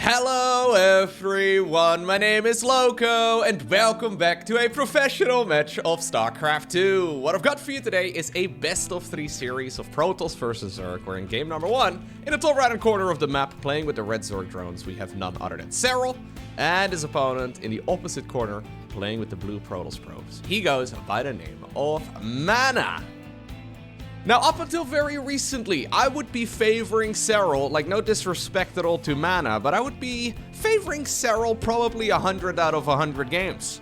Hello everyone, my name is Loco, and welcome back to a professional match of StarCraft 2. What I've got for you today is a best of 3 series of Protoss versus Zerg. We're in game number 1. In the top right hand corner of the map, playing with the red Zerg drones, we have none other than Serral, and his opponent in the opposite corner, playing with the blue Protoss probes. He goes by the name of Mana. Now, up until very recently, I would be favoring Serral, like no disrespect at all to Mana, but I would be favoring Serral probably 100 out of 100 games.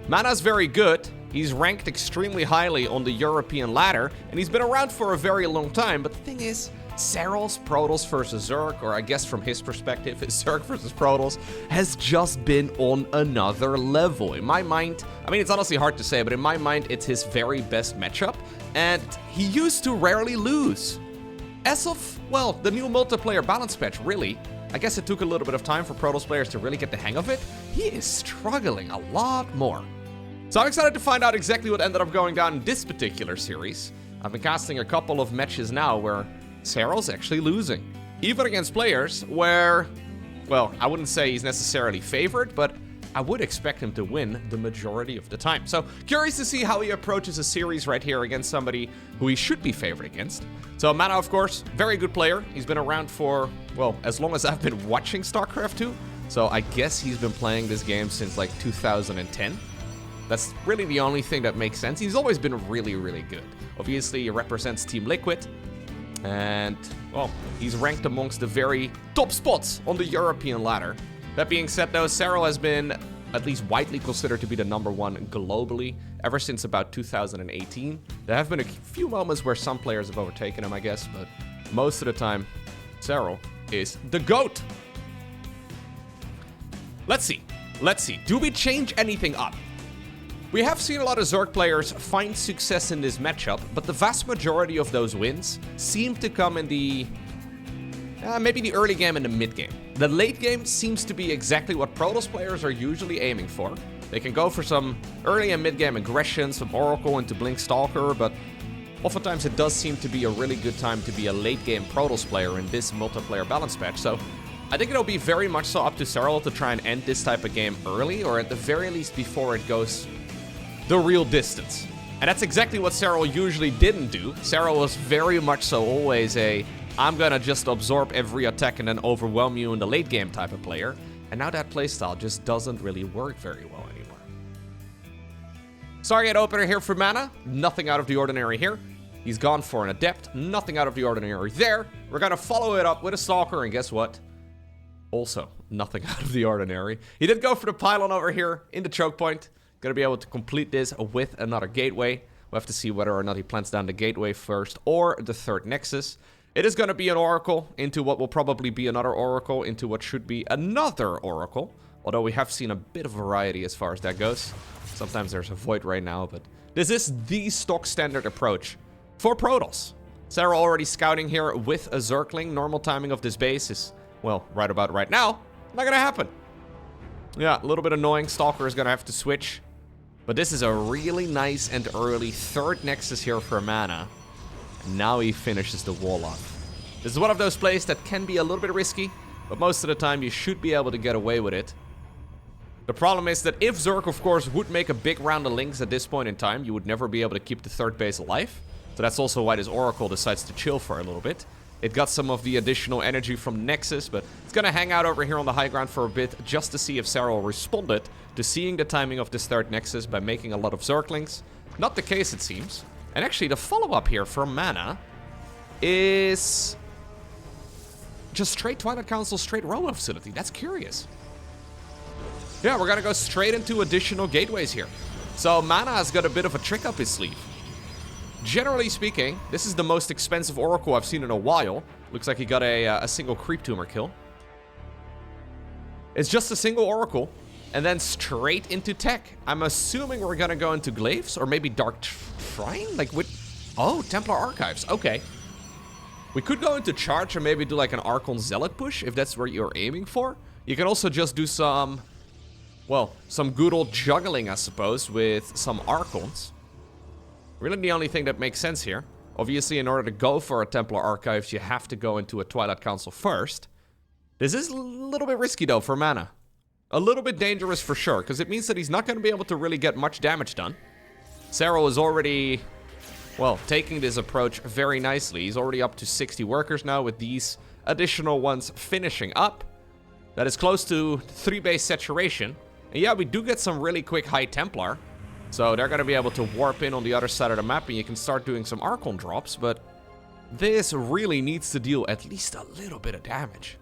Mana's very good, he's ranked extremely highly on the European ladder, and he's been around for a very long time, but the thing is, Serral's Protoss versus Zerg, or I guess from his perspective, his Zerg versus Protoss, has just been on another level. In my mind, I mean, it's honestly hard to say, but in my mind, it's his very best matchup, and he used to rarely lose. As of, well, the new multiplayer balance patch, really, I guess it took a little bit of time for Protoss players to really get the hang of it, he is struggling a lot more. So I'm excited to find out exactly what ended up going down in this particular series. I've been casting a couple of matches now where Serral's actually losing. Even against players where, well, I wouldn't say he's necessarily favored, but I would expect him to win the majority of the time. So, curious to see how he approaches a series right here against somebody who he should be favored against. So, Mana, of course, very good player. He's been around for, well, as long as I've been watching StarCraft 2. So, I guess he's been playing this game since, like, 2010. That's really the only thing that makes sense. He's always been really, really good. Obviously, he represents Team Liquid. And, well, he's ranked amongst the very top spots on the European ladder. That being said, though, Serral has been at least widely considered to be the #1 globally ever since about 2018. There have been a few moments where some players have overtaken him, I guess, but most of the time, Serral is the GOAT. Let's see. Do we change anything up? We have seen a lot of Zerg players find success in this matchup, but the vast majority of those wins seem to come in the maybe the early game and the mid game. The late game seems to be exactly what Protoss players are usually aiming for. They can go for some early and mid game aggression, some Oracle into Blink Stalker, but oftentimes it does seem to be a really good time to be a late game Protoss player in this multiplayer balance patch. So I think it'll be very much so up to Serral to try and end this type of game early, or at the very least before it goes the real distance. And that's exactly what Serral usually didn't do. Serral was very much so always a, I'm gonna just absorb every attack and then overwhelm you in the late game type of player. And now that playstyle just doesn't really work very well anymore. Target opener here for Mana. Nothing out of the ordinary here. He's gone for an Adept. Nothing out of the ordinary there. We're gonna follow it up with a Stalker, and guess what? Also, nothing out of the ordinary. He did go for the pylon over here in the choke point. Gonna be able to complete this with another gateway. We'll have to see whether or not he plants down the gateway first or the third nexus. It is gonna be an oracle into what will probably be another oracle into what should be another oracle. Although we have seen a bit of variety as far as that goes. Sometimes there's a void right now, but this is the stock standard approach for Protoss. Serral already scouting here with a Zergling. Normal timing of this base is, well, right about right now. Not gonna happen. Yeah, a little bit annoying. Stalker is gonna have to switch. But this is a really nice and early third nexus here for Mana. And now he finishes the wall off. This is one of those plays that can be a little bit risky, but most of the time you should be able to get away with it. The problem is that if Zerg, of course, would make a big round of links at this point in time, you would never be able to keep the third base alive. So that's also why this Oracle decides to chill for a little bit. It got some of the additional energy from Nexus, but it's gonna hang out over here on the high ground for a bit just to see if Serral responded to seeing the timing of this third Nexus by making a lot of Zerglings. Not the case, it seems. And actually, the follow-up here for Mana is just straight Twilight Council, straight Robo Facility. That's curious. Yeah, we're gonna go straight into additional gateways here. So Mana has got a bit of a trick up his sleeve. Generally speaking, this is the most expensive Oracle I've seen in a while. Looks like he got a single Creep Tumor kill. It's just a single Oracle, and then straight into tech. I'm assuming we're gonna go into Glaives, or maybe Dark Shrine? Like, with... Oh, Templar Archives, okay. We could go into Charge, or maybe do like an Archon Zealot push, if that's where you're aiming for. You can also just do some... well, some good old juggling, I suppose, with some Archons. Really the only thing that makes sense here. Obviously, in order to go for a Templar Archives, you have to go into a Twilight Council first. This is a little bit risky, though, for mana. A little bit dangerous for sure, because it means that he's not going to be able to really get much damage done. Serral is already, well, taking this approach very nicely. He's already up to 60 workers now with these additional ones finishing up. That is close to 3-base saturation. And yeah, we do get some really quick High Templar. So they're going to be able to warp in on the other side of the map and you can start doing some Archon drops. But this really needs to deal at least a little bit of damage.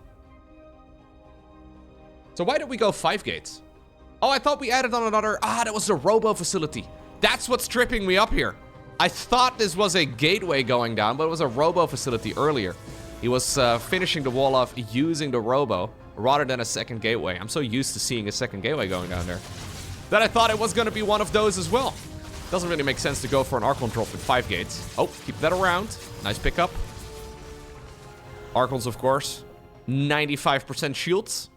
So why did we go 5 gates? Oh, I thought we added on another... Ah, that was the Robo facility. That's what's tripping me up here. I thought this was a gateway going down, but it was a Robo facility earlier. He was finishing the wall off using the Robo rather than a second gateway. I'm so used to seeing a second gateway going down there that I thought it was going to be one of those as well. Doesn't really make sense to go for an Archon drop with 5 gates. Oh, keep that around. Nice pickup. Archons, of course. 95% shields.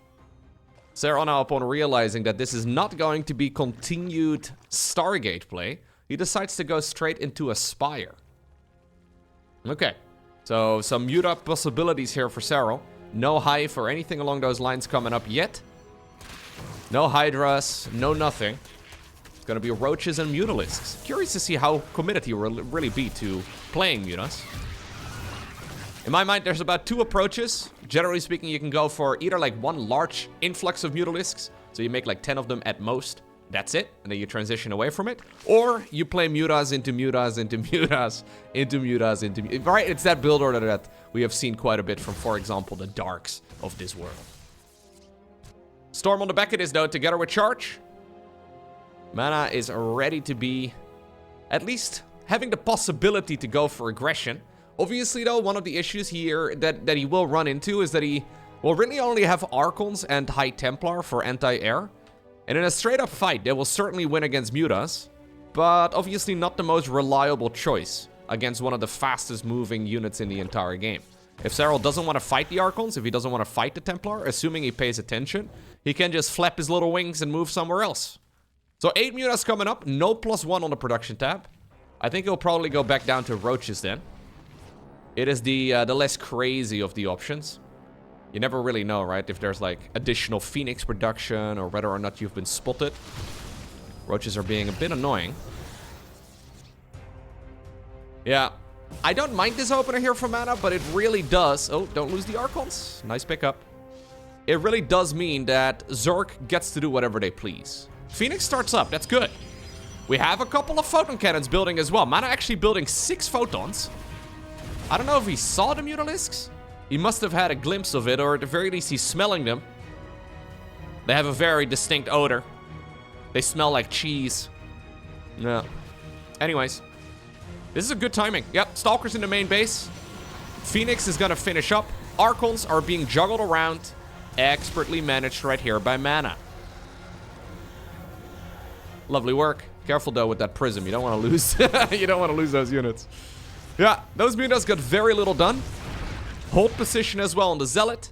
Serral now, upon realizing that this is not going to be continued Stargate play, he decides to go straight into a Spire. Okay, so some Muta possibilities here for Serral. No Hive or anything along those lines coming up yet. No Hydras, no nothing. It's gonna be Roaches and Mutalisks. Curious to see how committed he will really be to playing Mutas. In my mind, there's about 2 approaches. Generally speaking, you can go for either like one large influx of Mutalisks, so you make like 10 of them at most. That's it, and then you transition away from it. Or you play Mutas into Mutas into Mutas into Mutas into Mutas. Right, it's that build order that we have seen quite a bit from, for example, the Darks of this world. Storm on the back of this, though, together with Charge. Mana is ready to be at least having the possibility to go for aggression. Obviously, though, one of the issues here that he will run into is that he will really only have Archons and High Templar for anti-air. And in a straight-up fight, they will certainly win against Mutas, but obviously not the most reliable choice against one of the fastest-moving units in the entire game. If Serral doesn't want to fight the Archons, if he doesn't want to fight the Templar, assuming he pays attention, he can just flap his little wings and move somewhere else. So 8 Mutas coming up, no +1 on the production tab. I think he'll probably go back down to Roaches then. It is the less crazy of the options. You never really know, right? If there's like additional Phoenix production or whether or not you've been spotted. Roaches are being a bit annoying. Yeah, I don't mind this opener here for mana, but it really does... Oh, don't lose the Archons. Nice pickup. It really does mean that Zerg gets to do whatever they please. Phoenix starts up, that's good. We have a couple of photon cannons building as well. Mana actually building 6 photons. I don't know if he saw the Mutalisks. He must have had a glimpse of it, or at the very least he's smelling them. They have a very distinct odor. They smell like cheese. Yeah. Anyways. This is a good timing. Yep, Stalkers in the main base. Phoenix is gonna finish up. Archons are being juggled around. Expertly managed right here by Mana. Lovely work. Careful though with that prism. You don't want to lose. You don't want to lose those units. Yeah, those Mutas got very little done. Hold position as well on the Zealot.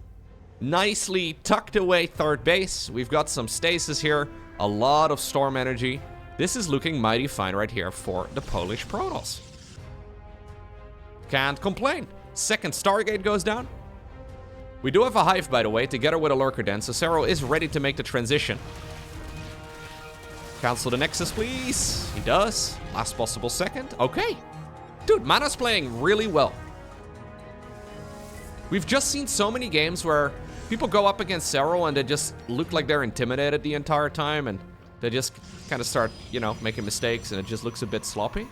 Nicely tucked away 3rd base. We've got some stasis here. A lot of storm energy. This is looking mighty fine right here for the Polish Protoss. Can't complain. 2nd Stargate goes down. We do have a Hive, by the way, together with a Lurker Den, so Serral is ready to make the transition. Cancel the Nexus, please. He does. Last possible second. Okay. Dude, Mana's playing really well. We've just seen so many games where people go up against Serral and they just look like they're intimidated the entire time and they just kind of start, you know, making mistakes and it just looks a bit sloppy.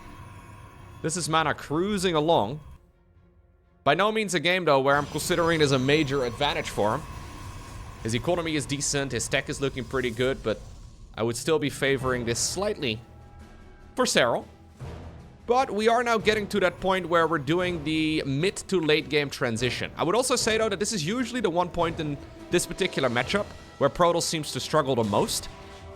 This is Mana cruising along. By no means a game, though, where I'm considering there's a major advantage for him. His economy is decent, his tech is looking pretty good, but I would still be favoring this slightly for Serral. But we are now getting to that point where we're doing the mid to late game transition. I would also say, though, that this is usually the one point in this particular matchup where Protoss seems to struggle the most.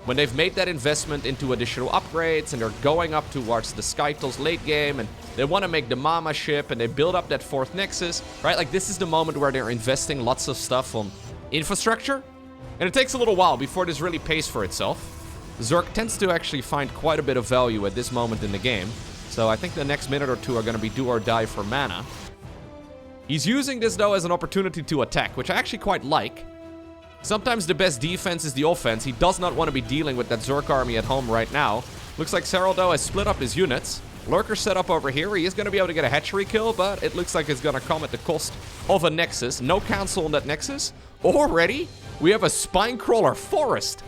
When they've made that investment into additional upgrades and they're going up towards the Skytles late game and they want to make the Mama ship and they build up that 4th Nexus, right? Like, this is the moment where they're investing lots of stuff on infrastructure. And it takes a little while before this really pays for itself. Zerg tends to actually find quite a bit of value at this moment in the game. So I think the next minute or two are going to be do or die for Mana. He's using this, though, as an opportunity to attack, which I actually quite like. Sometimes the best defense is the offense. He does not want to be dealing with that Zerg army at home right now. Looks like Serral, though, has split up his units. Lurker set up over here. He is going to be able to get a hatchery kill, but it looks like it's going to come at the cost of a Nexus. No cancel on that Nexus. Already, we have a Spinecrawler Forest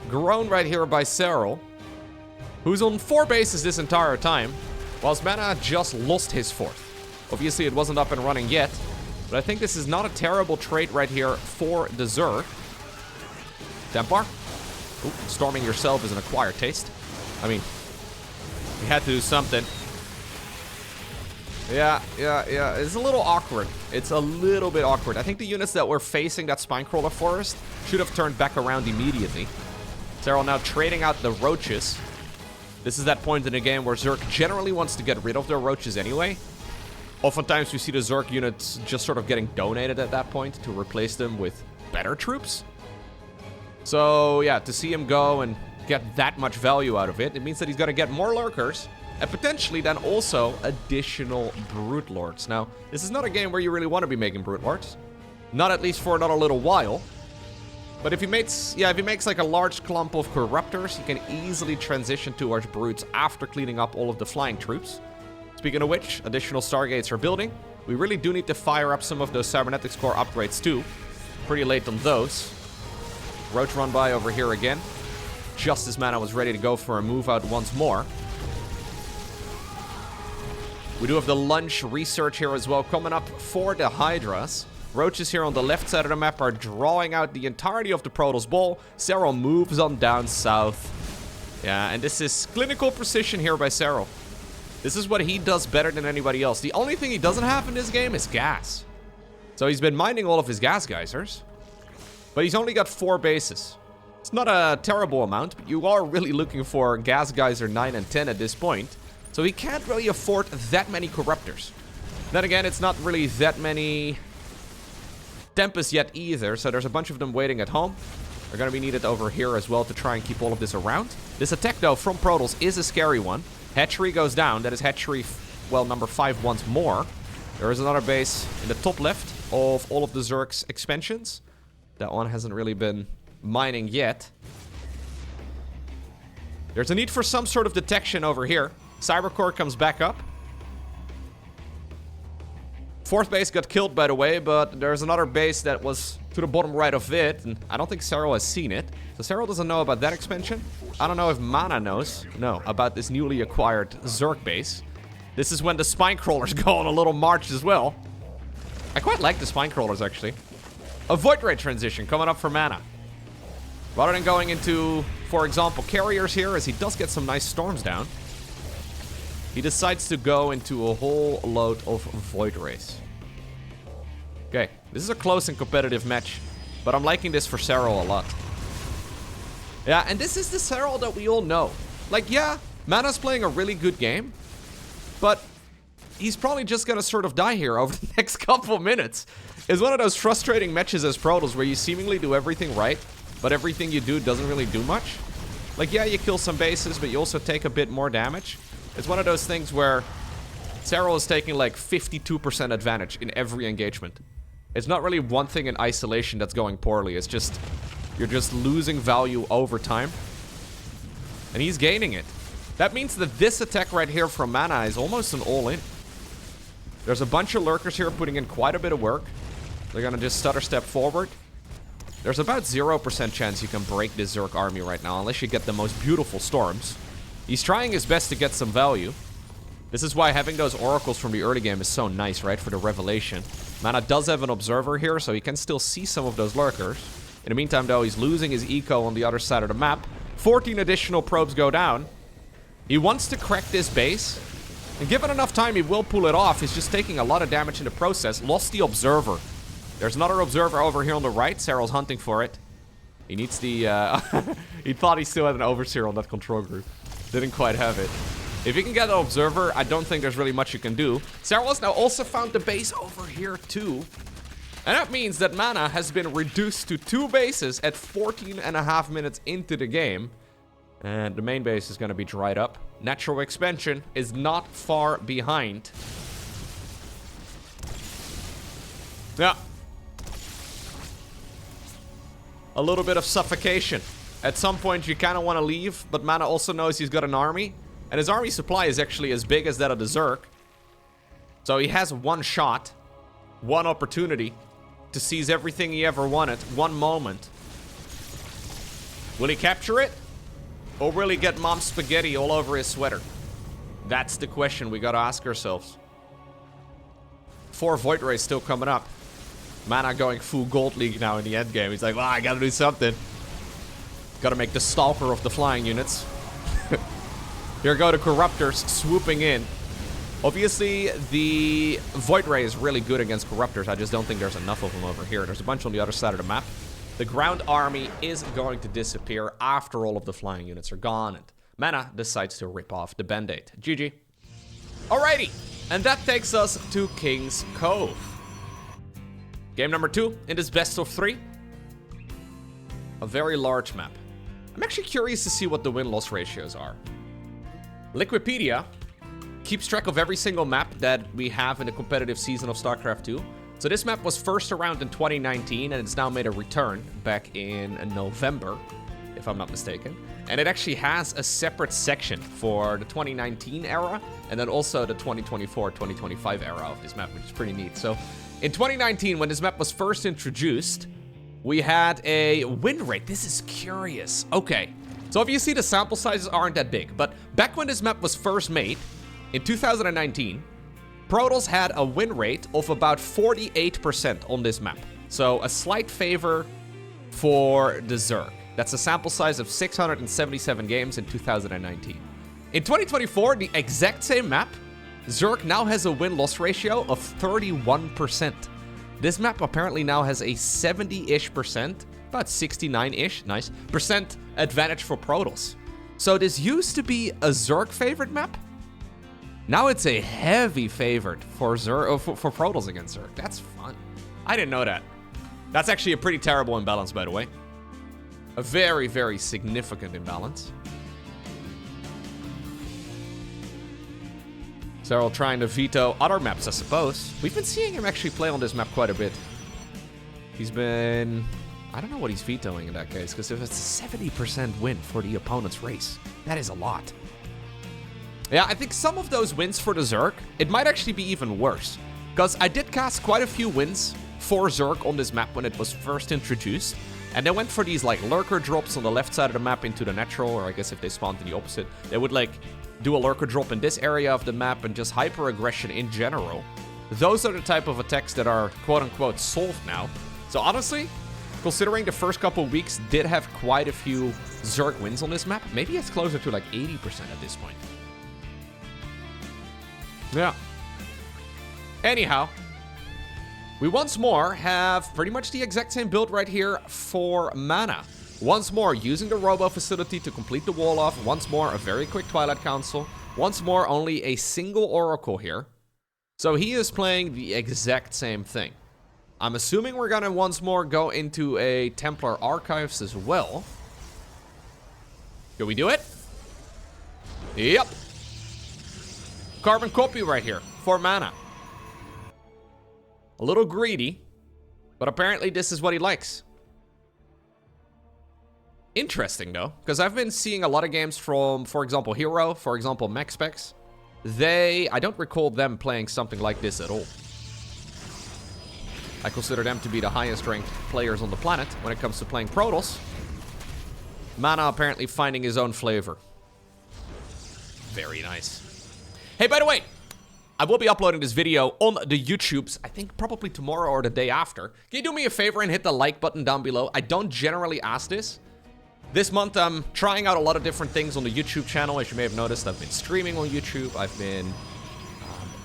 grown right here by Serral, who's on 4 bases this entire time, whilst Mana just lost his 4th. Obviously, it wasn't up and running yet, but I think this is not a terrible trait right here for the Zerg. Templar. Ooh, storming yourself is an acquired taste. I mean, we had to do something. Yeah. It's a little awkward. It's a little bit awkward. I think the units that were facing that Spinecrawler Forest should have turned back around immediately. Serral now trading out the roaches. This is that point in the game where Zerg generally wants to get rid of their roaches anyway. Oftentimes we see the Zerg units just sort of getting donated at that point to replace them with better troops. So yeah, to see him go and get that much value out of it, it means that he's going to get more lurkers and potentially then also additional Brute Lords. Now, this is not a game where you really want to be making Brute Lords. Not at least for another little while. But if he makes like a large clump of Corruptors, he can easily transition towards Brutes after cleaning up all of the flying troops. Speaking of which, additional Stargates are building. We really do need to fire up some of those Cybernetics Core upgrades too. Pretty late on those. Roach run by over here again. Just as Mana was ready to go for a move out once more. We do have the lunch research here as well coming up for the Hydras. Roaches here on the left side of the map are drawing out the entirety of the Protoss ball. Serral moves on down south. Yeah, and this is clinical precision here by Serral. This is what he does better than anybody else. The only thing he doesn't have in this game is gas. So he's been mining all of his gas geysers. But he's only got 4 bases. It's not a terrible amount, but you are really looking for gas geyser 9 and 10 at this point. So he can't really afford that many Corruptors. Then again, it's not really that many Tempest yet either, so there's a bunch of them waiting at home. They're going to be needed over here as well to try and keep all of this around. This attack, though, from Protoss is a scary one. Hatchery goes down. That is hatchery, well, number 5 once more. There is another base in the top left of all of the Zerg's expansions. That one hasn't really been mining yet. There's a need for some sort of detection over here. Cybercore comes back up. 4th base got killed, by the way, but there's another base that was to the bottom right of it, and I don't think Serral has seen it. So Serral doesn't know about that expansion. I don't know if Mana knows, about this newly acquired Zerg base. This is when the Spinecrawlers go on a little march as well. I quite like the Spinecrawlers, actually. A Void Ray transition coming up for Mana. Rather than going into, for example, carriers here, as he does get some nice storms down, he decides to go into a whole load of Void Rays. Okay, this is a close and competitive match, but I'm liking this for Serral a lot. Yeah, and this is the Serral that we all know. Like, yeah, Mana's playing a really good game, but he's probably just gonna sort of die here over the next couple minutes. It's one of those frustrating matches as Protoss where you seemingly do everything right, but everything you do doesn't really do much. Like, yeah, you kill some bases, but you also take a bit more damage. It's one of those things where Serral is taking like 52% advantage in every engagement. It's not really one thing in isolation that's going poorly. It's just, you're just losing value over time. And he's gaining it. That means that this attack right here from Mana is almost an all-in. There's a bunch of lurkers here putting in quite a bit of work. They're gonna just stutter step forward. There's about 0% chance you can break this Zerg army right now, unless you get the most beautiful storms. He's trying his best to get some value. This is why having those oracles from the early game is so nice, right? For the revelation. Mana does have an observer here, so he can still see some of those lurkers. In the meantime, though, he's losing his eco on the other side of the map. 14 additional probes go down. He wants to crack this base. And given enough time, he will pull it off. He's just taking a lot of damage in the process. Lost the observer. There's another observer over here on the right. Serral's hunting for it. He needs the... he thought he still had an overseer on that control group. Didn't quite have it. If you can get an observer, I don't think there's really much you can do. Serral has now also found the base over here too. And that means that Mana has been reduced to 2 bases at 14.5 minutes into the game. And the main base is going to be dried up. Natural expansion is not far behind. Yeah. A little bit of suffocation. At some point, you kind of want to leave, but Mana also knows he's got an army. And his army supply is actually as big as that of the Zerg. So he has one shot, one opportunity to seize everything he ever wanted, one moment. Will he capture it? Or will he get Mom's spaghetti all over his sweater? That's the question we gotta ask ourselves. 4 Void Rays still coming up. Mana going full Gold League now in the end game. He's like, well, I gotta do something. Gotta make the Stalker of the flying units. Here go the Corruptors swooping in. Obviously, the Void Ray is really good against Corruptors. I just don't think there's enough of them over here. There's a bunch on the other side of the map. The ground army is going to disappear after all of the flying units are gone. And Mana decides to rip off the Band-Aid. GG. Alrighty. And that takes us to King's Cove. Game number 2 in this best of 3. A very large map. I'm actually curious to see what the win-loss ratios are. Liquipedia keeps track of every single map that we have in the competitive season of StarCraft 2. So this map was first around in 2019, and it's now made a return back in November, if I'm not mistaken. And it actually has a separate section for the 2019 era, and then also the 2024-2025 era of this map, which is pretty neat. So in 2019, when this map was first introduced, we had a win rate. This is curious. Okay, so obviously the sample sizes aren't that big, but back when this map was first made, in 2019, Protoss had a win rate of about 48% on this map. So a slight favor for the Zerg. That's a sample size of 677 games in 2019. In 2024, the exact same map, Zerg now has a win-loss ratio of 31%. This map apparently now has a 70-ish percent, about 69-ish, nice, percent advantage for Protoss. So this used to be a Zerg favorite map. Now it's a heavy favorite for Zerg, for Protoss against Zerg. That's fun. I didn't know that. That's actually a pretty terrible imbalance, by the way. A very, very significant imbalance. Serral trying to veto other maps, I suppose. We've been seeing him actually play on this map quite a bit. He's been... I don't know what he's vetoing in that case, because if it's a 70% win for the opponent's race, that is a lot. Yeah, I think some of those wins for the Zerg, it might actually be even worse. Because I did cast quite a few wins for Zerg on this map when it was first introduced. And they went for these like lurker drops on the left side of the map into the natural, or I guess if they spawned in the opposite, they would like do a lurker drop in this area of the map and just hyper aggression in general. Those are the type of attacks that are quote unquote solved now. So honestly, considering the first couple weeks did have quite a few Zerg wins on this map, maybe it's closer to like 80% at this point. Yeah. Anyhow, we once more have pretty much the exact same build right here for Mana. Once more, using the Robo facility to complete the wall off. Once more, a very quick Twilight Council. Once more, only a single Oracle here. So he is playing the exact same thing. I'm assuming we're gonna once more go into a Templar Archives as well. Can we do it? Yep. Carbon copy right here for Mana. A little greedy, but apparently this is what he likes. Interesting though, because I've been seeing a lot of games from, for example, Hero, for example, MaxSpecs. I don't recall them playing something like this at all. I consider them to be the highest ranked players on the planet when it comes to playing Protoss. Mana apparently finding his own flavor. Very nice. Hey, by the way, I will be uploading this video on the YouTubes, I think probably tomorrow or the day after. Can you do me a favor and hit the like button down below? I don't generally ask this. This month, I'm trying out a lot of different things on the YouTube channel. As you may have noticed, I've been streaming on YouTube. I've been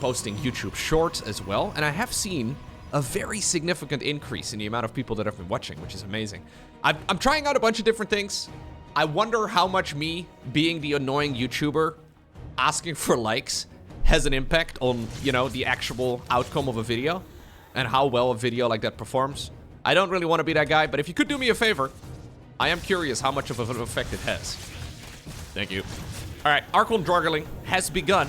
posting YouTube shorts as well. And I have seen a very significant increase in the amount of people that have been watching, which is amazing. I'm trying out a bunch of different things. I wonder how much me being the annoying YouTuber asking for likes has an impact on, you know, the actual outcome of a video and how well a video like that performs. I don't really want to be that guy, but if you could do me a favor, I am curious how much of an effect it has. Thank you. All right, Archon Droggling has begun.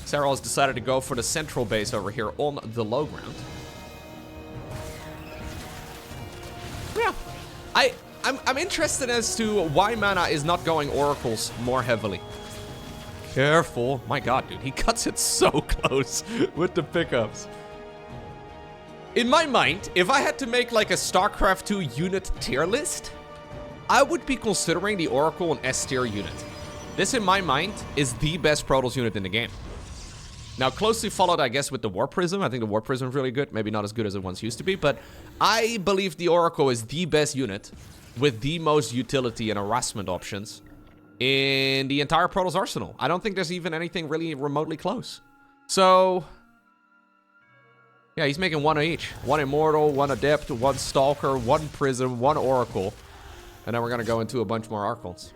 Serral has decided to go for the central base over here on the low ground. Yeah. I'm interested as to why Mana is not going Oracles more heavily. Careful. My god, dude. He cuts it so close with the pickups. In my mind, if I had to make like a StarCraft 2 unit tier list, I would be considering the Oracle an S tier unit. This, in my mind, is the best Protoss unit in the game. Now, closely followed, I guess, with the War Prism. I think the War Prism is really good. Maybe not as good as it once used to be, but I believe the Oracle is the best unit with the most utility and harassment options in the entire Protoss arsenal. I don't think there's even anything really remotely close. So, yeah, he's making one of each. One Immortal, one Adept, one Stalker, one Prism, one Oracle. And then we're going to go into a bunch more Archons.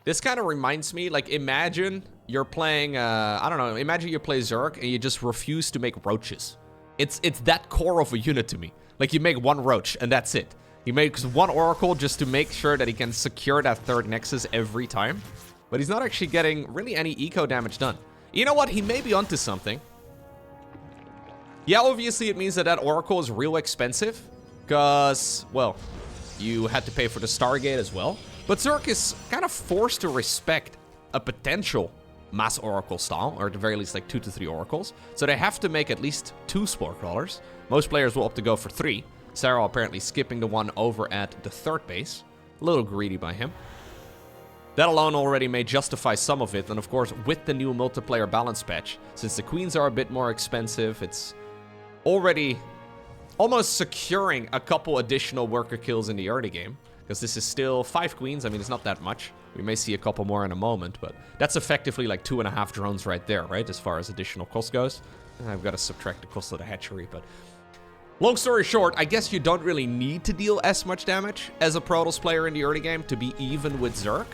This kind of reminds me, like, imagine you're playing, I don't know, imagine you play Zerg and you just refuse to make roaches. It's that core of a unit to me. Like, you make one roach and that's it. He makes one Oracle just to make sure that he can secure that third Nexus every time. But he's not actually getting really any eco damage done. You know what? He may be onto something. Yeah, obviously it means that that Oracle is real expensive. Because, well, you had to pay for the Stargate as well. But Zerg is kind of forced to respect a potential mass Oracle style, or at the very least like 2 to 3 Oracles. So they have to make at least 2 Spore Crawlers. Most players will opt to go for 3. Serral apparently skipping the one over at the third base. A little greedy by him. That alone already may justify some of it. And of course, with the new multiplayer balance patch, since the Queens are a bit more expensive, it's already almost securing a couple additional worker kills in the early game. Because this is still 5 Queens. I mean, it's not that much. We may see a couple more in a moment, but that's effectively like 2.5 drones right there, right? As far as additional cost goes. I've got to subtract the cost of the hatchery, but long story short, I guess you don't really need to deal as much damage as a Protoss player in the early game to be even with Zerg.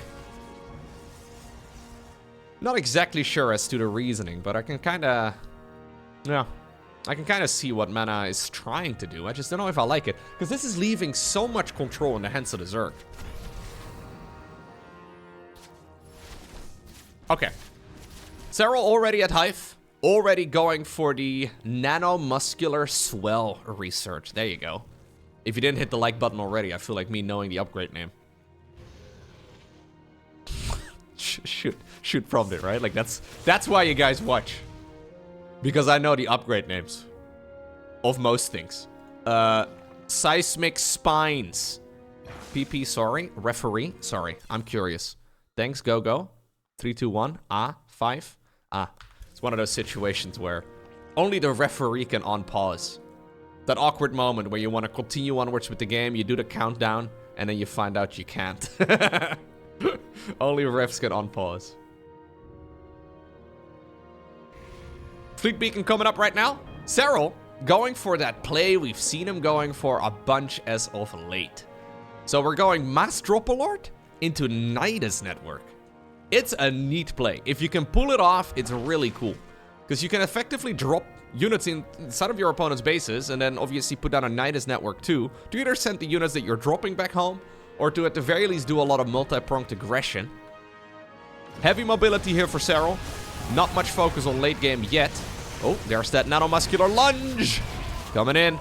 Not exactly sure as to the reasoning, but I can kind of, yeah, I can kind of see what Mana is trying to do. I just don't know if I like it. Because this is leaving so much control in the hands of the Zerg. Okay. Serral already at Hive. Already going for the nanomuscular swell research. There you go. If you didn't hit the like button already, I feel like me knowing the upgrade name. Shoot from it, right? Like that's why you guys watch. Because I know the upgrade names of most things. Seismic Spines. PP, sorry. Referee, sorry. I'm curious. Thanks, go. 3, 2, 1. 5. It's one of those situations where only the referee can unpause. That awkward moment where you want to continue onwards with the game, you do the countdown, and then you find out you can't. Only refs can unpause. Fleet Beacon coming up right now. Serral going for that play we've seen him going for a bunch as of late. So we're going Mass Overlord into Nidus Network. It's a neat play. If you can pull it off, it's really cool. Because you can effectively drop units inside of your opponent's bases and then obviously put down a Nidus Network too to either send the units that you're dropping back home or to at the very least do a lot of multi-pronged aggression. Heavy mobility here for Serral. Not much focus on late game yet. Oh, there's that nanomuscular lunge coming in.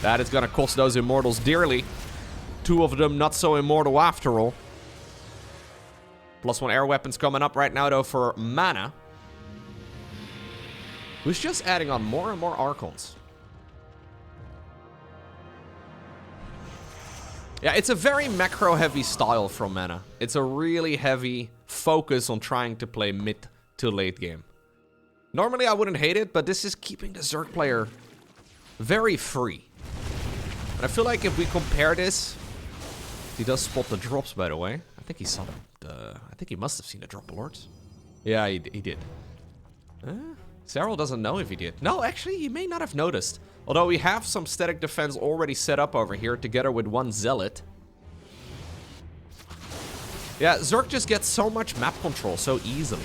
That is going to cost those immortals dearly. 2 of them not so immortal after all. +1 air weapons coming up right now though for Mana. Who's just adding on more and more Archons. Yeah, it's a very macro-heavy style from Mana. It's a really heavy focus on trying to play mid to late game. Normally I wouldn't hate it, but this is keeping the Zerg player very free. And I feel like if we compare this... He does spot the drops, by the way. I think he saw I think he must have seen the drop alerts. Yeah, he did. Serral doesn't know if he did. No, actually, he may not have noticed. Although we have some static defense already set up over here together with 1 Zealot. Yeah, Zerg just gets so much map control so easily.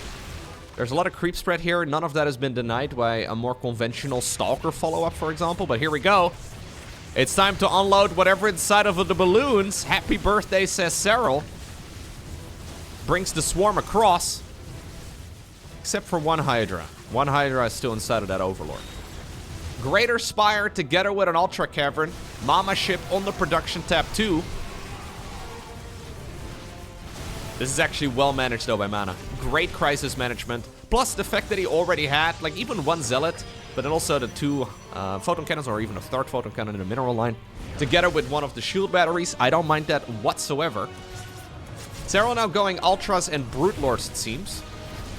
There's a lot of creep spread here. None of that has been denied by a more conventional Stalker follow-up, for example. But here we go. It's time to unload whatever inside of the balloons. Happy birthday, says Serral. Brings the swarm across. Except for 1 Hydra. 1 Hydra is still inside of that Overlord. Greater Spire together with an Ultra Cavern. Mama Ship on the production tab too. This is actually well managed though by Mana. Great crisis management. Plus the fact that he already had like even one Zealot, but then also the 2 photon cannons or even a 3rd photon cannon in the mineral line. Together with one of the shield batteries. I don't mind that whatsoever. Serral now going Ultras and Brute Lords, it seems.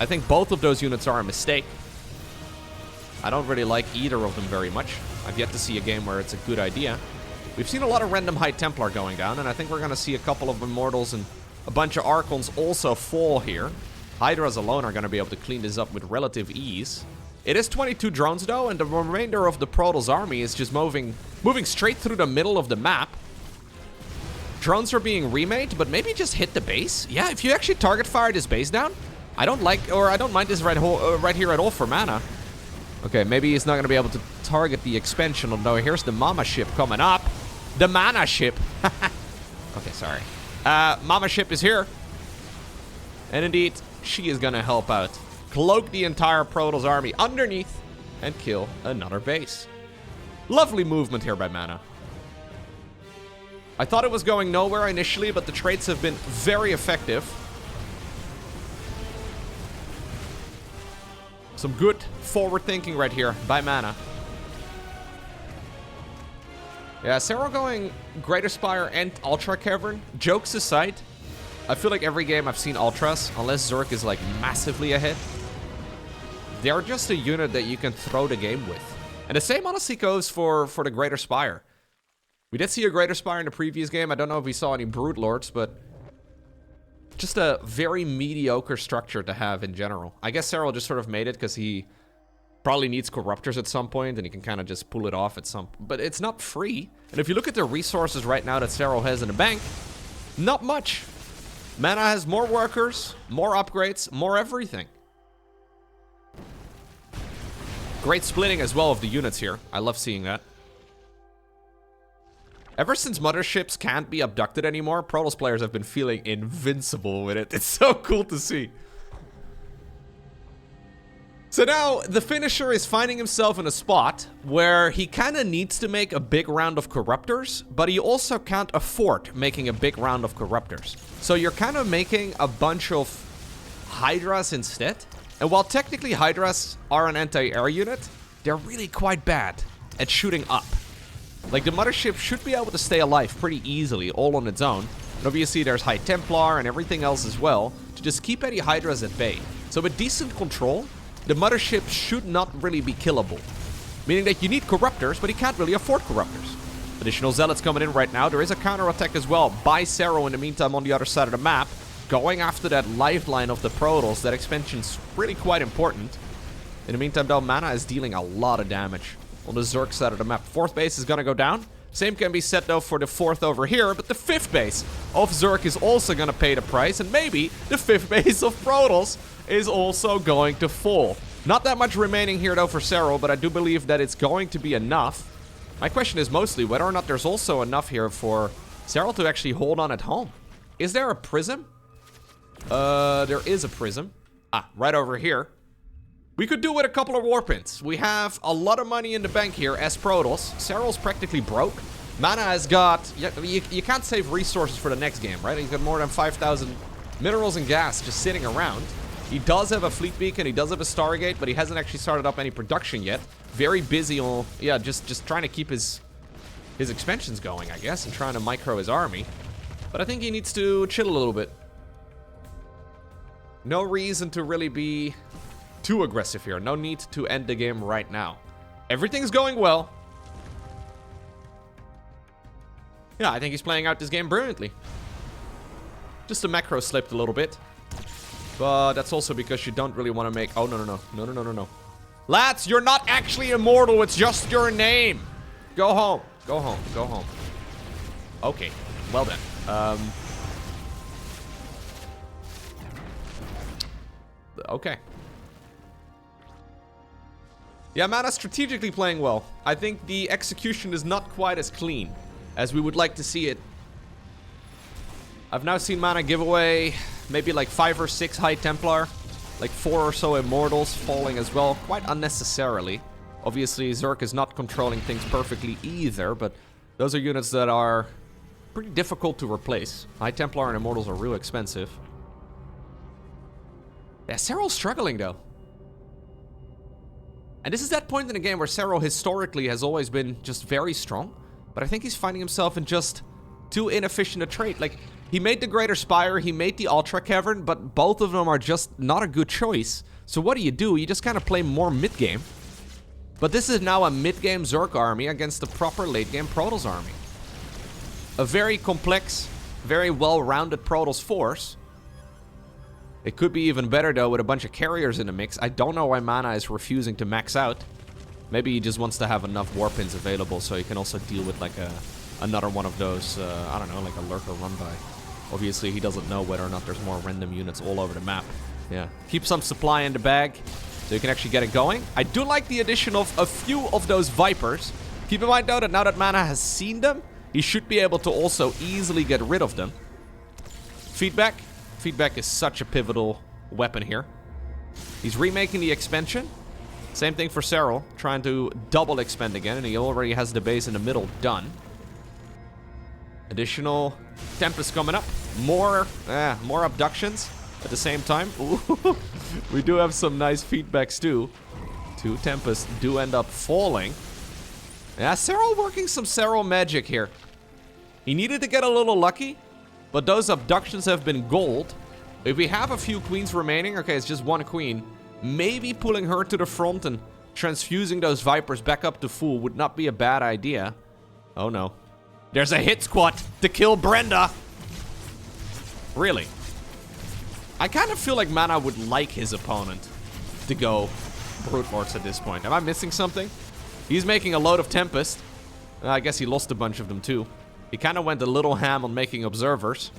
I think both of those units are a mistake. I don't really like either of them very much. I've yet to see a game where it's a good idea. We've seen a lot of random High Templar going down, and I think we're going to see a couple of Immortals and a bunch of Archons also fall here. Hydras alone are going to be able to clean this up with relative ease. It is 22 drones though, and the remainder of the Protoss army is just moving straight through the middle of the map. Drones are being remade, but maybe just hit the base? Yeah, if you actually target fire this base down, I don't mind this right here at all for Mana. Okay, maybe he's not going to be able to target the expansion, although here's the Mama Ship coming up. The Mana Ship. Okay, sorry. Mama Ship is here. And indeed, she is going to help out. Cloak the entire Protoss army underneath and kill another base. Lovely movement here by Mana. I thought it was going nowhere initially, but the trades have been very effective. Some good forward thinking right here by Mana. Yeah, Serral going Greater Spire and Ultra Cavern. Jokes aside, I feel like every game I've seen Ultras, unless Zerg is like massively ahead, they're just a unit that you can throw the game with. And the same honestly goes for the Greater Spire. We did see a Greater Spire in the previous game. I don't know if we saw any Brood Lords, but just a very mediocre structure to have in general. I guess Serral just sort of made it because he probably needs Corruptors at some point, and he can kind of just pull it off at some... But it's not free. And if you look at the resources right now that Serral has in the bank, not much. Mana has more workers, more upgrades, more everything. Great splitting as well of the units here. I love seeing that. Ever since motherships can't be abducted anymore, Protoss players have been feeling invincible with it. It's so cool to see. So now, the finisher is finding himself in a spot where he kind of needs to make a big round of Corruptors, but he also can't afford making a big round of Corruptors. So you're kind of making a bunch of Hydras instead. And while technically Hydras are an anti-air unit, they're really quite bad at shooting up. Like, the mothership should be able to stay alive pretty easily, all on its own. And obviously, there's High Templar and everything else as well, to just keep any Hydras at bay. So with decent control, the mothership should not really be killable. Meaning that you need Corruptors, but he can't really afford Corruptors. Additional Zealots coming in right now. There is a counterattack as well by Serral in the meantime on the other side of the map. Going after that lifeline of the Protoss. That expansion's really quite important. In the meantime, though, Mana is dealing a lot of damage on the Zerg side of the map. 4th base is gonna go down. Same can be said, though, for the 4th over here, but the 5th base of Zerg is also gonna pay the price, and maybe the 5th base of Protoss is also going to fall. Not that much remaining here, though, for Serral, but I do believe that it's going to be enough. My question is mostly whether or not there's also enough here for Serral to actually hold on at home. Is there a prism? There is a prism. Ah, right over here. We could do with a couple of warpins. We have a lot of money in the bank here as Protoss. Serral's practically broke. Mana has got... You can't save resources for the next game, right? He's got more than 5,000 minerals and gas just sitting around. He does have a fleet beacon, he does have a Stargate, but he hasn't actually started up any production yet. Very busy on... Yeah, just trying to keep his expansions going, I guess, and trying to micro his army. But I think he needs to chill a little bit. No reason to really be too aggressive here. No need to end the game right now. Everything's going well. Yeah, I think he's playing out this game brilliantly. Just the macro slipped a little bit. But that's also because you don't really want to make... Oh, no. Lads, you're not actually immortal. It's just your name. Go home. Go home. Go home. Okay. Well then. Okay. Yeah, Mana's strategically playing well. I think the execution is not quite as clean as we would like to see it. I've now seen Mana give away maybe like 5 or 6 High Templar, like 4 or so Immortals falling as well, quite unnecessarily. Obviously, Zerg is not controlling things perfectly either, but those are units that are pretty difficult to replace. High Templar and Immortals are real expensive. Yeah, Serral's struggling, though. And this is that point in the game where Serral historically has always been just very strong. But I think he's finding himself in just too inefficient a trait. Like, he made the Greater Spire, he made the Ultra Cavern, but both of them are just not a good choice. So what do? You just kind of play more mid-game. But this is now a mid-game Zerg army against a proper late-game Protoss army. A very complex, very well-rounded Protoss force. It could be even better, though, with a bunch of carriers in the mix. I don't know why Mana is refusing to max out. Maybe he just wants to have enough warpins available so he can also deal with, like, another one of those, I don't know, like a lurker run-by. Obviously, he doesn't know whether or not there's more random units all over the map. Yeah. Keep some supply in the bag so you can actually get it going. I do like the addition of a few of those Vipers. Keep in mind, though, that now that Mana has seen them, he should be able to also easily get rid of them. Feedback. Feedback is such a pivotal weapon here. He's remaking the expansion. Same thing for Serral, trying to double expand again, and he already has the base in the middle done. Additional Tempest coming up. More abductions at the same time. Ooh, we do have some nice feedbacks too. 2 Tempests do end up falling. Yeah, Serral working some Serral magic here. He needed to get a little lucky. But those abductions have been gold. If we have a few queens remaining, okay, it's just one queen. Maybe pulling her to the front and transfusing those Vipers back up to full would not be a bad idea. Oh no. There's a hit squad to kill Brenda. Really? I kind of feel like Mana would like his opponent to go Brute Lords at this point. Am I missing something? He's making a load of Tempest. I guess he lost a bunch of them too. He kind of went a little ham on making observers.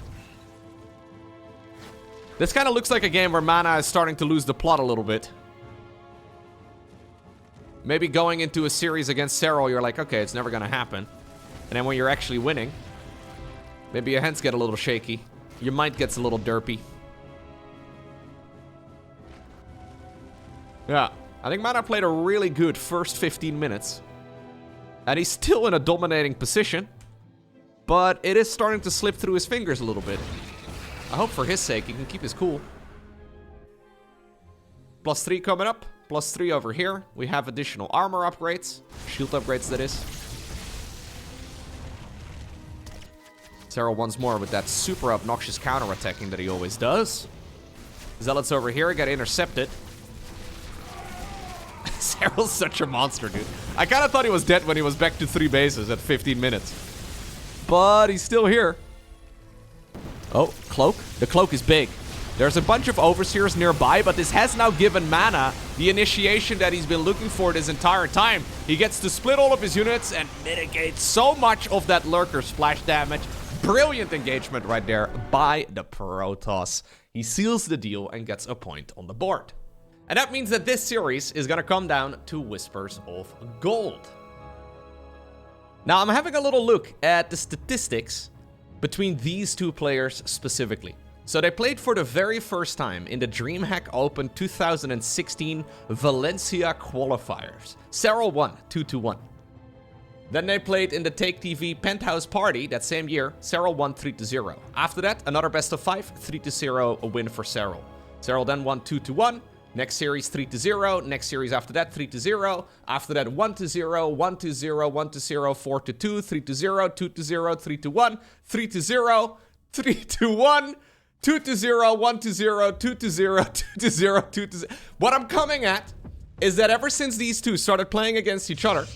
This kind of looks like a game where Mana is starting to lose the plot a little bit. Maybe going into a series against Serral, you're like, okay, it's never going to happen. And then when you're actually winning, maybe your hands get a little shaky. Your mind gets a little derpy. Yeah, I think Mana played a really good first 15 minutes. And he's still in a dominating position. But it is starting to slip through his fingers a little bit. I hope for his sake he can keep his cool. +3 coming up. +3 over here. We have additional armor upgrades. Shield upgrades, that is. Serral once more with that super obnoxious counter-attacking that he always does. Zealots over here get intercepted. Serral's such a monster, dude. I kind of thought he was dead when he was back to 3 bases at 15 minutes. But he's still here. Oh, cloak. The cloak is big. There's a bunch of overseers nearby, but this has now given Mana the initiation that he's been looking for this entire time. He gets to split all of his units and mitigate so much of that lurker splash damage. Brilliant engagement right there by the Protoss. He seals the deal and gets a point on the board. And that means that this series is going to come down to Whispers of Gold. Now, I'm having a little look at the statistics between these two players specifically. So they played for the very first time in the DreamHack Open 2016 Valencia qualifiers. Serral won 2-1. Then they played in the Take TV Penthouse Party that same year. Serral won 3-0. After that, another best of 5, 3-0, a win for Serral. Serral then won 2-1. Next series 3-0. Next series after that 3-0. After that 1-0, 1-0, 1-0, 4-2, 3-0, 2-0, 3-1, 3-0, 3-1, 2-0, 1-0, 2-0, 2-0, 2-0. What I'm coming at is that ever since these two started playing against each other,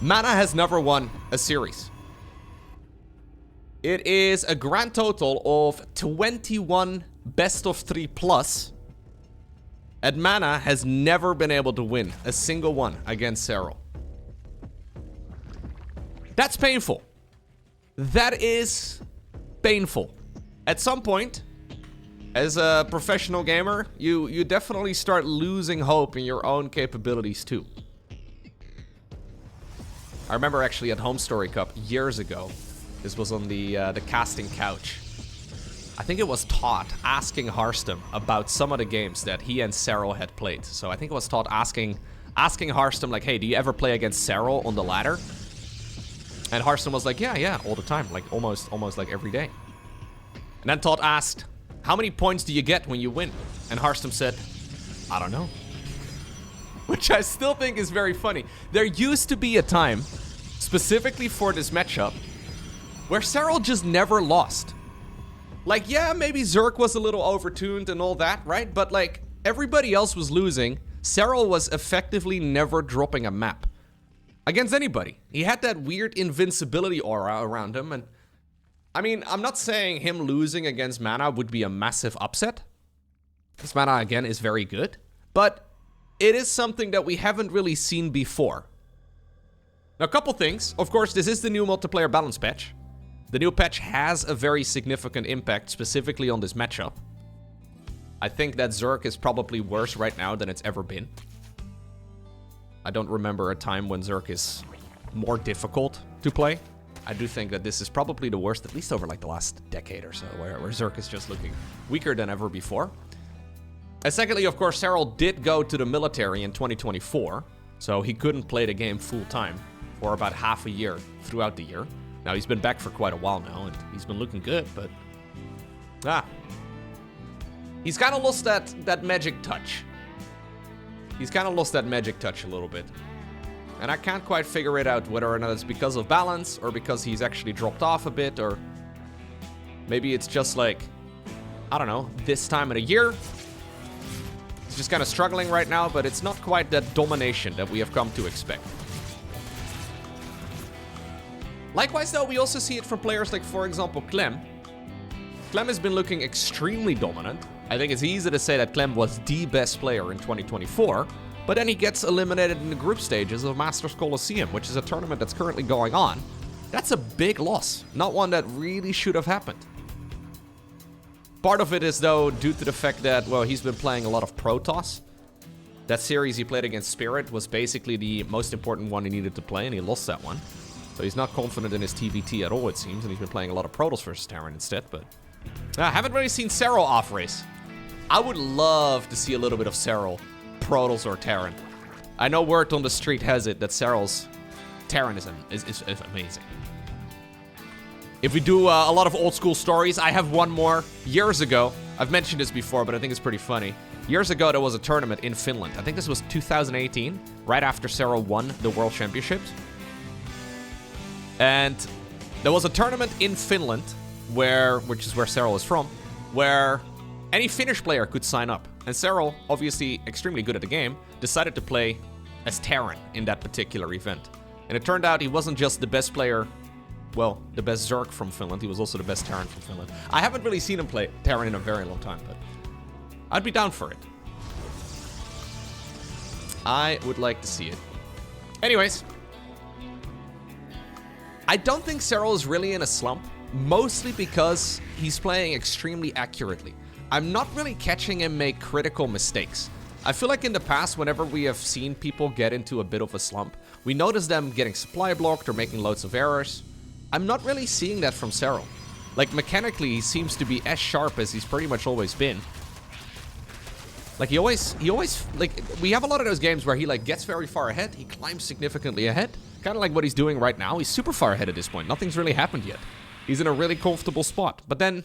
Mana has never won a series. It is a grand total of 21 best of 3 plus. And Mana has never been able to win a single one against Serral. That's painful. That is painful. At some point, as a professional gamer, you definitely start losing hope in your own capabilities too. I remember actually at Home Story Cup years ago, this was on the casting couch. I think it was Todd asking Harstem about some of the games that he and Serral had played. So I think it was Todd asking Harstem, like, hey, do you ever play against Serral on the ladder? And Harstem was like, yeah, all the time, like almost like every day. And then Todd asked, how many points do you get when you win? And Harstem said, I don't know. Which I still think is very funny. There used to be a time, specifically for this matchup, where Serral just never lost. Like, yeah, maybe Zerg was a little overtuned and all that, right? But like, everybody else was losing. Serral was effectively never dropping a map against anybody. He had that weird invincibility aura around him. And I mean, I'm not saying him losing against Mana would be a massive upset. This Mana, again, is very good. But it is something that we haven't really seen before. Now, a couple things. Of course, this is the new multiplayer balance patch. The new patch has a very significant impact, specifically on this matchup. I think that Zerg is probably worse right now than it's ever been. I don't remember a time when Zerg is more difficult to play. I do think that this is probably the worst, at least over like the last decade or so, where Zerg is just looking weaker than ever before. And secondly, of course, Serral did go to the military in 2024, so he couldn't play the game full time for about half a year throughout the year. Now, he's been back for quite a while now, and he's been looking good, but... He's kind of lost that magic touch. He's kind of lost that magic touch a little bit. And I can't quite figure it out whether or not it's because of balance, or because he's actually dropped off a bit, or... Maybe it's just like, I don't know, this time of the year. He's just kind of struggling right now, but it's not quite that domination that we have come to expect. Likewise, though, we also see it from players like, for example, Clem. Clem has been looking extremely dominant. I think it's easy to say that Clem was the best player in 2024, but then he gets eliminated in the group stages of Masters Coliseum, which is a tournament that's currently going on. That's a big loss, not one that really should have happened. Part of it is, though, due to the fact that, well, he's been playing a lot of Protoss. That series he played against Spirit was basically the most important one he needed to play, and he lost that one. So he's not confident in his TVT at all, it seems, and he's been playing a lot of Protoss versus Terran instead, but... I haven't really seen Serral off-race. I would love to see a little bit of Serral, Protoss or Terran. I know word on the street has it that Serral's Terran is amazing. If we do a lot of old-school stories, I have one more. Years ago, I've mentioned this before, but I think it's pretty funny. Years ago, there was a tournament in Finland. I think this was 2018, right after Serral won the World Championships. And there was a tournament in Finland, which is where Serral is from, where any Finnish player could sign up. And Serral, obviously extremely good at the game, decided to play as Terran in that particular event. And it turned out he wasn't just the best player, well, the best Zerg from Finland, he was also the best Terran from Finland. I haven't really seen him play Terran in a very long time, but I'd be down for it. I would like to see it. Anyways, I don't think Serral is really in a slump, mostly because he's playing extremely accurately. I'm not really catching him make critical mistakes. I feel like in the past, whenever we have seen people get into a bit of a slump, we notice them getting supply blocked or making loads of errors. I'm not really seeing that from Serral. Like, mechanically, he seems to be as sharp as he's pretty much always been. Like, he always, like, we have a lot of those games where he, like, gets very far ahead, he climbs significantly ahead. Kind of like what he's doing right now. He's super far ahead at this point. Nothing's really happened yet. He's in a really comfortable spot. But then,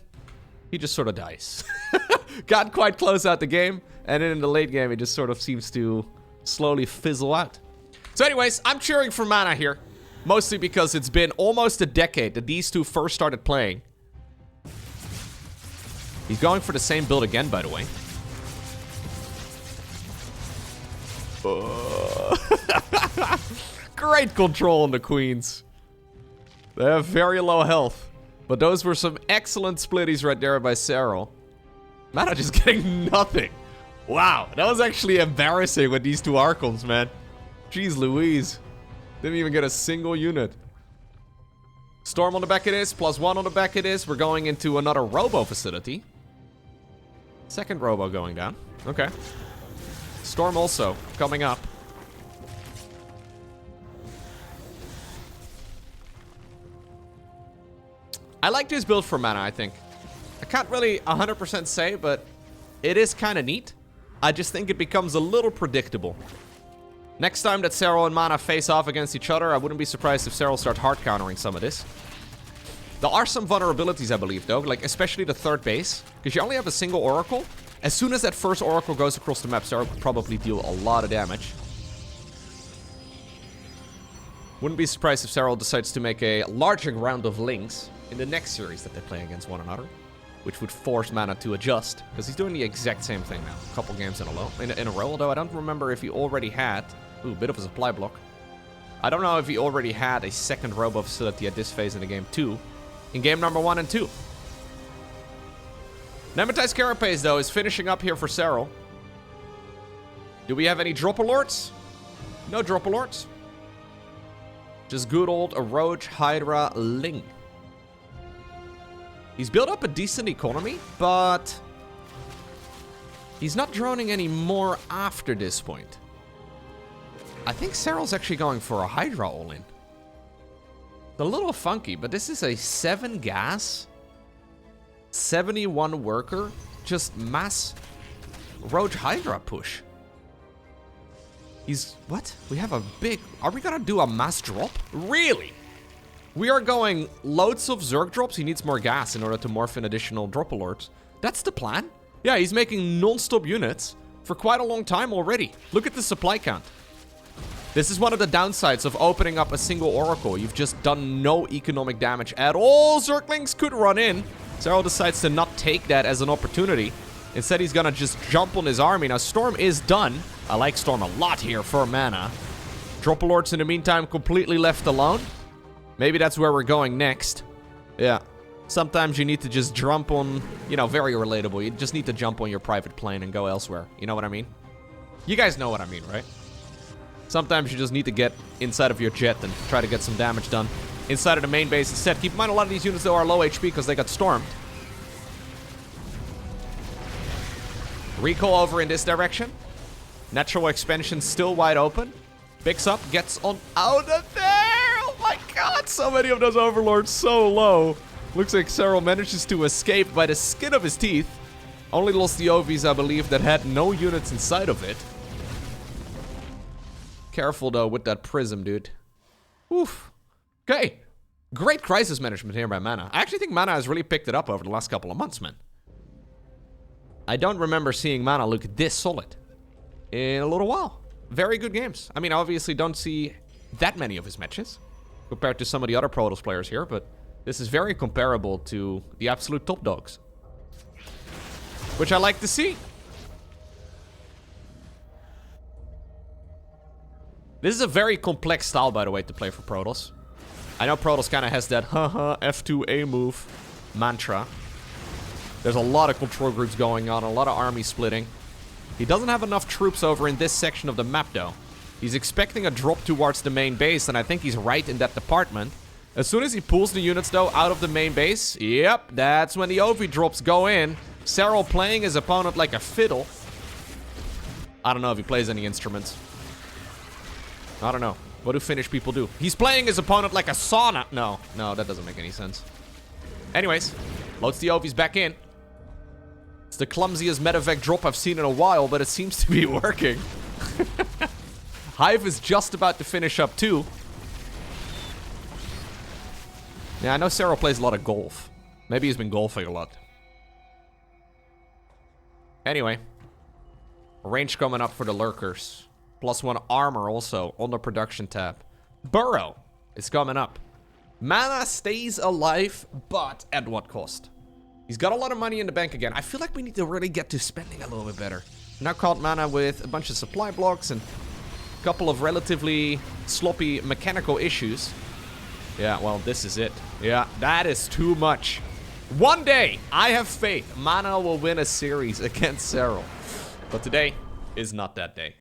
he just sort of dies. Got quite close out the game, and then in the late game, it just sort of seems to slowly fizzle out. So anyways, I'm cheering for Mana here. Mostly because it's been almost a decade that these two first started playing. He's going for the same build again, by the way. Great control on the queens. They have very low health. But those were some excellent splitties right there by Serral. Mana just getting nothing. Wow, that was actually embarrassing with these two Archons, man. Jeez Louise. Didn't even get a single unit. Storm on the back of this, +1 on the back of this. We're going into another Robo facility. Second Robo going down. Okay. Storm also coming up. I like this build for Mana, I think. I can't really 100% say, but it is kind of neat. I just think it becomes a little predictable. Next time that Serral and Mana face off against each other, I wouldn't be surprised if Serral starts hard countering some of this. There are some vulnerabilities, I believe, though, like especially the third base, because you only have a single Oracle. As soon as that first Oracle goes across the map, Serral could probably deal a lot of damage. Wouldn't be surprised if Serral decides to make a larger round of links in the next series that they play against one another, which would force Mana to adjust, because he's doing the exact same thing now. A couple games in a row, although I don't remember if he already had... Ooh, bit of a supply block. I don't know if he already had a second Robo facility at this phase in the game 2. In game number 1 and 2. Nematized Carapace, though, is finishing up here for Serral. Do we have any Dropper-Lords? No Dropper-Lords. Just good old Roach Hydra Ling. He's built up a decent economy, but he's not droning any more after this point. I think Serral's actually going for a Hydra all-in. A little funky, but this is a 7 gas, 71 worker, just mass Roach Hydra push. He's... What? We have a big... Are we gonna do a mass drop? Really? We are going loads of Zerg drops. He needs more gas in order to morph in additional drop alerts. That's the plan? Yeah, he's making non-stop units for quite a long time already. Look at the supply count. This is one of the downsides of opening up a single Oracle. You've just done no economic damage at all. Zerglings could run in. Serral decides to not take that as an opportunity. Instead, he's gonna just jump on his army. Now, Storm is done. I like Storm a lot here for mana. Dropper-Lords in the meantime completely left alone. Maybe that's where we're going next. Yeah. Sometimes you need to just jump on, you know, very relatable. You just need to jump on your private plane and go elsewhere. You know what I mean? You guys know what I mean, right? Sometimes you just need to get inside of your jet and try to get some damage done inside of the main base instead. Keep in mind, a lot of these units, though, are low HP because they got stormed. Recall over in this direction. Natural expansion still wide open. Picks up, gets on out of there. Oh my god, so many of those Overlords so low. Looks like Serral manages to escape by the skin of his teeth. Only lost the OVs, I believe, that had no units inside of it. Careful, though, with that prism, dude. Oof. Okay. Great crisis management here by Mana. I actually think Mana has really picked it up over the last couple of months, man. I don't remember seeing Mana look this solid in a little while. Very good games. I mean, I obviously don't see that many of his matches compared to some of the other Protoss players here, but this is very comparable to the absolute top dogs, which I like to see. This is a very complex style, by the way, to play for Protoss. I know Protoss kind of has that haha F2A move mantra. There's a lot of control groups going on, a lot of army splitting. He doesn't have enough troops over in this section of the map, though. He's expecting a drop towards the main base, and I think he's right in that department. As soon as he pulls the units, though, out of the main base, yep, that's when the OV drops go in. Serral playing his opponent like a fiddle. I don't know if he plays any instruments. I don't know. What do Finnish people do? He's playing his opponent like a sauna. No, that doesn't make any sense. Anyways, loads the OVs back in. It's the clumsiest medevac drop I've seen in a while, but it seems to be working. Hive is just about to finish up too. Yeah, I know Serral plays a lot of golf. Maybe he's been golfing a lot. Anyway. Range coming up for the lurkers. +1 armor also on the production tab. Burrow is coming up. Mana stays alive, but at what cost? He's got a lot of money in the bank again. I feel like we need to really get to spending a little bit better. Now caught Mana with a bunch of supply blocks and a couple of relatively sloppy mechanical issues. Yeah, well, this is it. Yeah, that is too much. One day, I have faith, Mana will win a series against Serral. But today is not that day.